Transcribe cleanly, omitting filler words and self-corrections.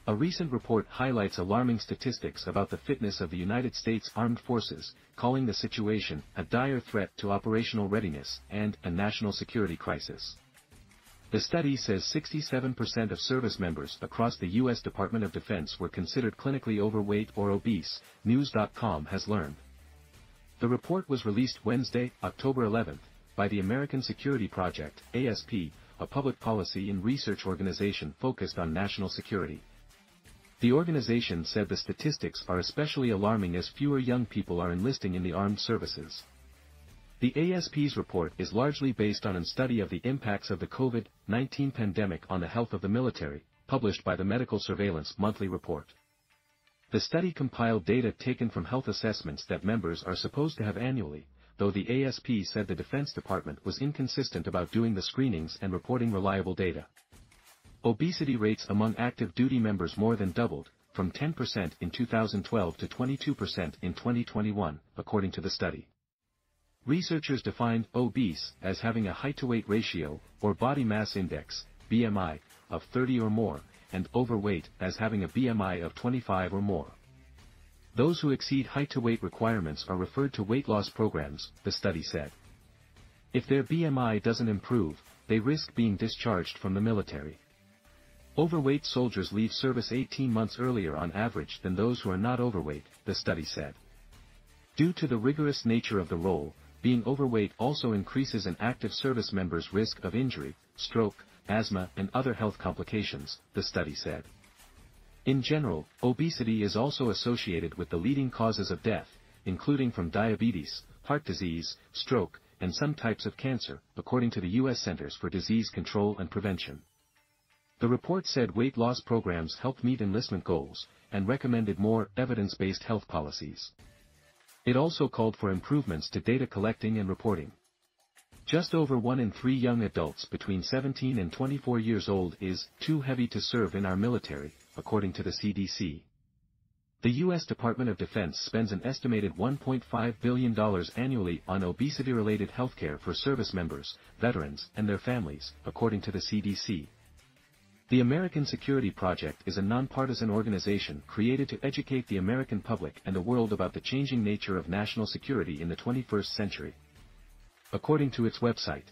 A recent report highlights alarming statistics about the fitness of the United States Armed Forces, calling the situation a dire threat to operational readiness and a national security crisis. The study says 67% of service members across the U.S. Department of Defense were considered clinically overweight or obese, News.com has learned. The report was released Wednesday, October 11, by the American Security Project, ASP, a public policy and research organization focused on national security. The organization said the statistics are especially alarming as fewer young people are enlisting in the armed services. The ASP's report is largely based on a study of the impacts of the COVID-19 pandemic on the health of the military, published by the Medical Surveillance Monthly Report. The study compiled data taken from health assessments that members are supposed to have annually, though the ASP said the Defense Department was inconsistent about doing the screenings and reporting reliable data. Obesity rates among active duty members more than doubled, from 10% in 2012 to 22% in 2021, according to the study. Researchers defined obese as having a height-to-weight ratio, or body mass index, BMI, of 30 or more, and overweight as having a BMI of 25 or more. Those who exceed height-to-weight requirements are referred to weight loss programs, the study said. If their BMI doesn't improve, they risk being discharged from the military. Overweight soldiers leave service 18 months earlier on average than those who are not overweight, the study said. Due to the rigorous nature of the role, being overweight also increases an active service member's risk of injury, stroke, asthma and other health complications, the study said. In general, obesity is also associated with the leading causes of death, including from diabetes, heart disease, stroke, and some types of cancer, according to the U.S. Centers for Disease Control and Prevention. The report said weight loss programs helped meet enlistment goals, and recommended more evidence-based health policies. It also called for improvements to data collecting and reporting. Just over 1 in 3 young adults between 17 and 24 years old is too heavy to serve in our military, according to the CDC. The U.S. Department of Defense spends an estimated $1.5 billion annually on obesity-related healthcare for service members, veterans, and their families, according to the CDC. The American Security Project is a nonpartisan organization created to educate the American public and the world about the changing nature of national security in the 21st century. According to its website,